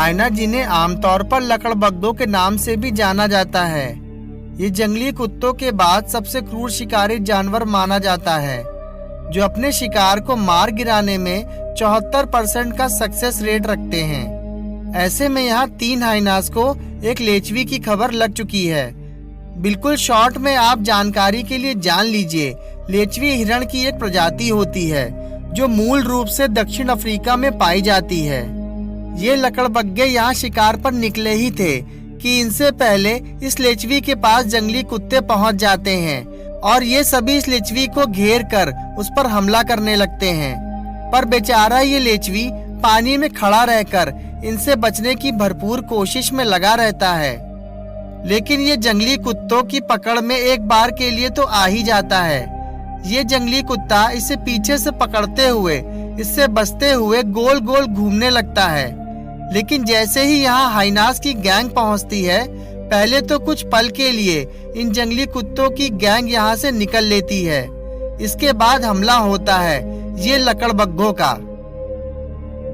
हाइना, जिन्हें आमतौर पर लकड़बग्घों के नाम से भी जाना जाता है, ये जंगली कुत्तों के बाद सबसे क्रूर शिकारी जानवर माना जाता है, जो अपने शिकार को मार गिराने में 74% का सक्सेस रेट रखते हैं। ऐसे में यहाँ 3 हाइनास को एक लेचवी की खबर लग चुकी है। बिल्कुल शॉर्ट में आप जानकारी के लिए जान लीजिए, लेचवी हिरण की एक प्रजाति होती है जो मूल रूप से दक्षिण अफ्रीका में पाई जाती है। ये लकड़बग्घे यहाँ शिकार पर निकले ही थे कि इनसे पहले इस लेचवी के पास जंगली कुत्ते पहुँच जाते हैं और ये सभी इस लेचवी को घेर कर उस पर हमला करने लगते हैं। पर बेचारा ये लेचवी पानी में खड़ा रहकर इनसे बचने की भरपूर कोशिश में लगा रहता है, लेकिन ये जंगली कुत्तों की पकड़ में एक बार के लिए तो आ ही जाता है। ये जंगली कुत्ता इसे पीछे से पकड़ते हुए इससे बचते हुए गोल गोल घूमने लगता है। लेकिन जैसे ही यहाँ हाइनास की गैंग पहुँचती है, पहले तो कुछ पल के लिए इन जंगली कुत्तों की गैंग यहाँ से निकल लेती है। इसके बाद हमला होता है ये लकड़बग्घों का।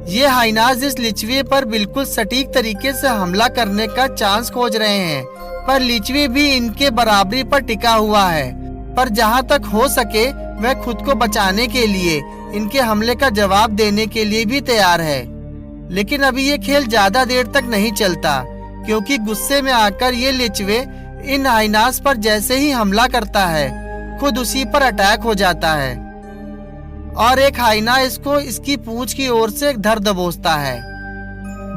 ये हाइनास इस लिचवी पर बिल्कुल सटीक तरीके से हमला करने का चांस खोज रहे हैं, पर लिचवी भी इनके बराबरी पर टिका हुआ है। पर जहाँ तक हो सके वह खुद को बचाने के लिए इनके हमले का जवाब देने के लिए भी तैयार है। लेकिन अभी ये खेल ज्यादा देर तक नहीं चलता, क्योंकि गुस्से में आकर ये लिचवे इन हाइनास पर जैसे ही हमला करता है, खुद उसी पर अटैक हो जाता है और एक हाइना इसको इसकी पूंछ की ओर से धर दबोचता है।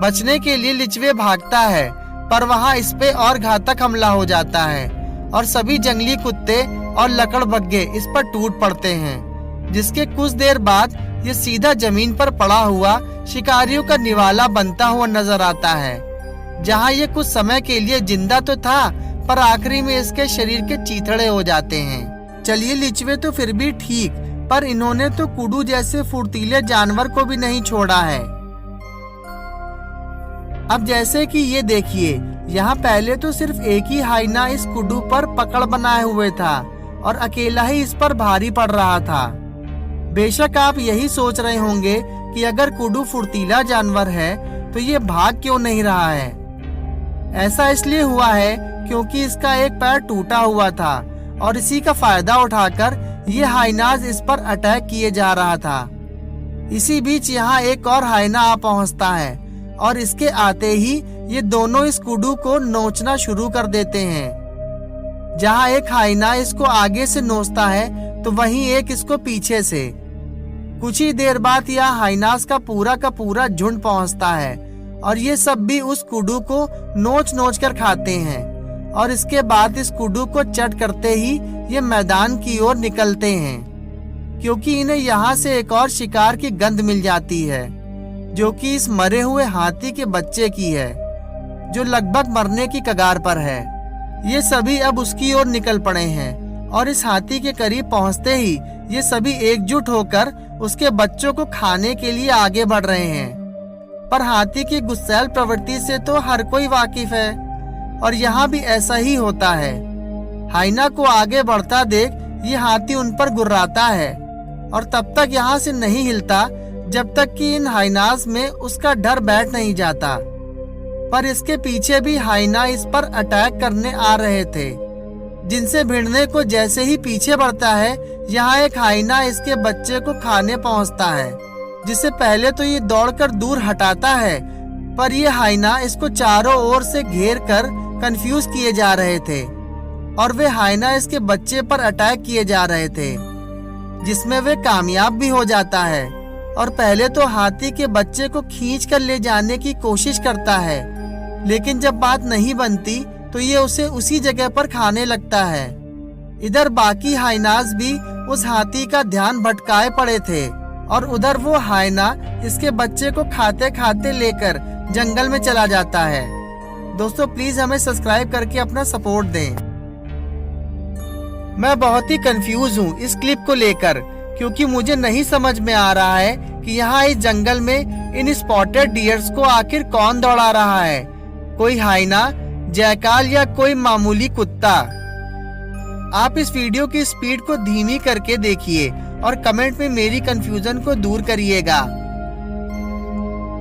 बचने के लिए लिचवे भागता है, पर वहां इस पे और घातक हमला हो जाता है और सभी जंगली कुत्ते और लकड़बग्घे इस पर टूट पड़ते हैं, जिसके कुछ देर बाद ये सीधा जमीन पर पड़ा हुआ शिकारियों का निवाला बनता हुआ नजर आता है। जहां ये कुछ समय के लिए जिंदा तो था, पर आखिरी में इसके शरीर के चीथड़े हो जाते हैं। चलिए, लिचवे तो फिर भी ठीक, पर इन्होंने तो कुडू जैसे फुर्तीले जानवर को भी नहीं छोड़ा है। अब जैसे कि ये देखिए, यहाँ पहले तो सिर्फ एक ही हाइना इस कुडू पर पकड़ बनाए हुए था और अकेला ही इस पर भारी पड़ रहा था। बेशक आप यही सोच रहे होंगे कि अगर कुडू फुर्तीला जानवर है तो ये भाग क्यों नहीं रहा है। ऐसा इसलिए हुआ है क्योंकि इसका एक पैर टूटा हुआ था और इसी का फायदा उठाकर ये हाइनास इस पर अटैक किए जा रहा था। इसी बीच यहाँ एक और हाइना आ पहुँचता है और इसके आते ही ये दोनों इस कुडू को नोचना शुरू कर देते हैं। जहाँ एक हाइना इसको आगे से नोचता है तो वहीं एक इसको पीछे से। कुछ ही देर बाद यह हाइनास का पूरा झुंड पहुँचता है और ये सब भी उस कुडू को नोच नोच कर खाते हैं और इसके बाद इस कुडू को चट करते ही ये मैदान की ओर निकलते हैं, क्योंकि इन्हें यहाँ से एक और शिकार की गंध मिल जाती है, जो कि इस मरे हुए हाथी के बच्चे की है, जो लगभग मरने की कगार पर है। ये सभी अब उसकी ओर निकल पड़े हैं और इस हाथी के करीब पहुँचते ही ये सभी एकजुट होकर उसके बच्चों को खाने के लिए आगे बढ़ रहे हैं। पर हाथी की गुस्सैल प्रवृत्ति से तो हर कोई वाकिफ है और यहाँ भी ऐसा ही होता है। हाइना को आगे बढ़ता देख ये हाथी उन पर गुर्राता है और तब तक यहाँ से नहीं हिलता जब तक कि इन हाइनास में उसका डर बैठ नहीं जाता। पर इसके पीछे भी हाइना इस पर अटैक करने आ रहे थे, जिनसे भिड़ने को जैसे ही पीछे बढ़ता है, यहाँ एक हाइना इसके बच्चे को खाने पहुँचता है, जिसे पहले तो ये दौड़कर दूर हटाता है, पर ये हाइना इसको चारों ओर से घेर कर कंफ्यूज किए जा रहे थे और वे हाइना इसके बच्चे पर अटैक किए जा रहे थे, जिसमें वे कामयाब भी हो जाता है और पहले तो हाथी के बच्चे को खींच कर ले जाने की कोशिश करता है, लेकिन जब बात नहीं बनती तो ये उसे उसी जगह पर खाने लगता है। इधर बाकी हाइनास भी उस हाथी का ध्यान भटकाए पड़े थे और उधर वो हाइना इसके बच्चे को खाते खाते लेकर जंगल में चला जाता है। दोस्तों, प्लीज हमें सब्सक्राइब करके अपना सपोर्ट दें। मैं बहुत ही कंफ्यूज हूँ इस क्लिप को लेकर, क्योंकि मुझे नहीं समझ में आ रहा है कि यहाँ इस जंगल में इन स्पॉटेड डियर्स को आखिर कौन दौड़ा रहा है, कोई हाइना, जयकाल या कोई मामूली कुत्ता। आप इस वीडियो की स्पीड को धीमी करके देखिए और कमेंट में मेरी कंफ्यूजन को दूर करिएगा।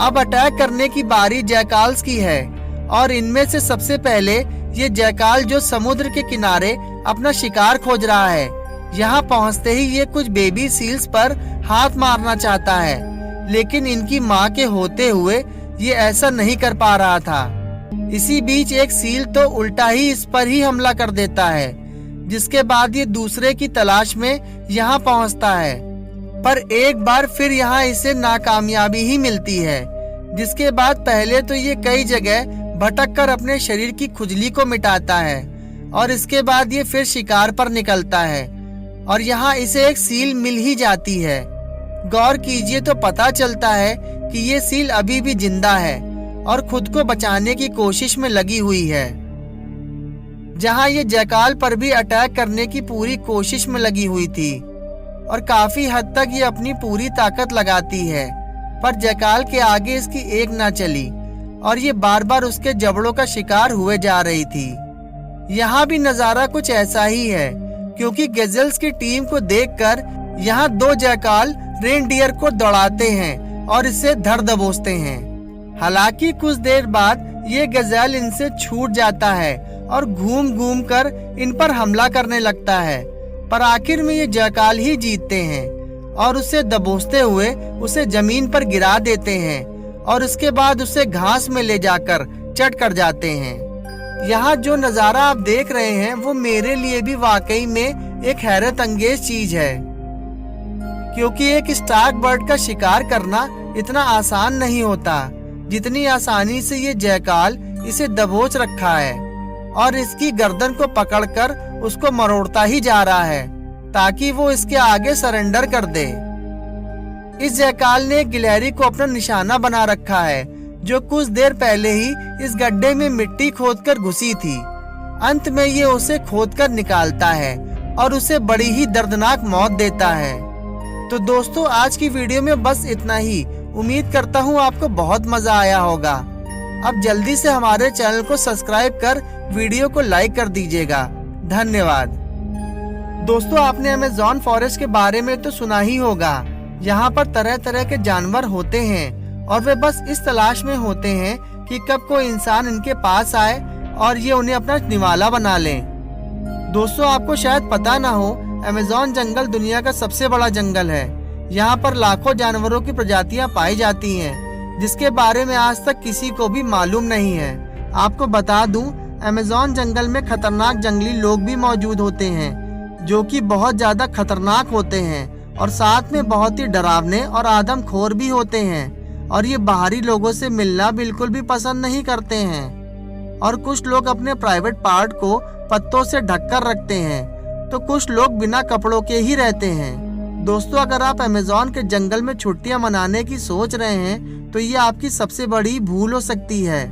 अब अटैक करने की बारी जैकाल्स की है और इनमें से सबसे पहले ये जैकाल जो समुद्र के किनारे अपना शिकार खोज रहा है, यहाँ पहुँचते ही ये कुछ बेबी सील्स पर हाथ मारना चाहता है, लेकिन इनकी माँ के होते हुए ये ऐसा नहीं कर पा रहा था। इसी बीच एक सील तो उल्टा ही इस पर ही हमला कर देता है, जिसके बाद ये दूसरे की तलाश में यहाँ पहुँचता है, पर एक बार फिर यहाँ इसे नाकामयाबी ही मिलती है। जिसके बाद पहले तो ये कई जगह भटक कर अपने शरीर की खुजली को मिटाता है और इसके बाद ये फिर शिकार पर निकलता है और यहाँ इसे एक सील मिल ही जाती है। गौर कीजिए तो पता चलता है कि ये सील अभी भी जिंदा है और खुद को बचाने की कोशिश में लगी हुई है। जहाँ ये जैकाल पर भी अटैक करने की पूरी कोशिश में लगी हुई थी और काफी हद तक ये अपनी पूरी ताकत लगाती है, पर जैकाल के आगे इसकी एक ना चली और ये बार बार उसके जबड़ों का शिकार हुए जा रही थी। यहाँ भी नजारा कुछ ऐसा ही है, क्योंकि गजेल्स की टीम को देखकर यहाँ दो जैकाल रेनडियर को दौड़ाते हैं और इसे धर दबोचते हैं। हालांकि कुछ देर बाद ये गजेल इनसे छूट जाता है और घूम घूम कर इन पर हमला करने लगता है, पर आखिर में ये जैकाल ही जीतते हैं और उसे दबोचते हुए उसे जमीन पर गिरा देते हैं और उसके बाद उसे घास में ले जाकर चट कर जाते हैं। यहाँ जो नजारा आप देख रहे हैं वो मेरे लिए भी वाकई में एक हैरत अंगेज चीज है, क्योंकि एक स्टार्क बर्ड का शिकार करना इतना आसान नहीं होता जितनी आसानी से ये जैकाल इसे दबोच रखा है और इसकी गर्दन को पकड़कर उसको मरोड़ता ही जा रहा है ताकि वो इसके आगे सरेंडर कर दे। इस जैकाल ने गिलहरी को अपना निशाना बना रखा है, जो कुछ देर पहले ही इस गड्ढे में मिट्टी खोदकर घुसी थी। अंत में ये उसे खोदकर निकालता है और उसे बड़ी ही दर्दनाक मौत देता है। तो दोस्तों, आज की वीडियो में बस इतना ही। उम्मीद करता हूँ आपको बहुत मजा आया होगा। अब जल्दी से हमारे चैनल को सब्सक्राइब कर वीडियो को लाइक कर दीजिएगा। धन्यवाद। दोस्तों, आपने अमेज़न फॉरेस्ट के बारे में तो सुना ही होगा। यहाँ पर तरह तरह के जानवर होते हैं और वे बस इस तलाश में होते हैं कि कब कोई इंसान इनके पास आए और ये उन्हें अपना निवाला बना ले। दोस्तों, आपको शायद पता ना हो, अमेज़न जंगल दुनिया का सबसे बड़ा जंगल है। यहाँ पर लाखों जानवरों की प्रजातियाँ पाई जाती हैं, जिसके बारे में आज तक किसी को भी मालूम नहीं है। आपको बता दूं, अमेज़न जंगल में खतरनाक जंगली लोग भी मौजूद होते हैं, जो कि बहुत ज्यादा खतरनाक होते हैं और साथ में बहुत ही डरावने और आदमखोर भी होते हैं और ये बाहरी लोगों से मिलना बिल्कुल भी पसंद नहीं करते हैं। और कुछ लोग अपने प्राइवेट पार्ट को पत्तों से ढककर रखते हैं, तो कुछ लोग बिना कपड़ों के ही रहते हैं। दोस्तों, अगर आप अमेज़न के जंगल में छुट्टियां मनाने की सोच रहे हैं तो ये आपकी सबसे बड़ी भूल हो सकती है।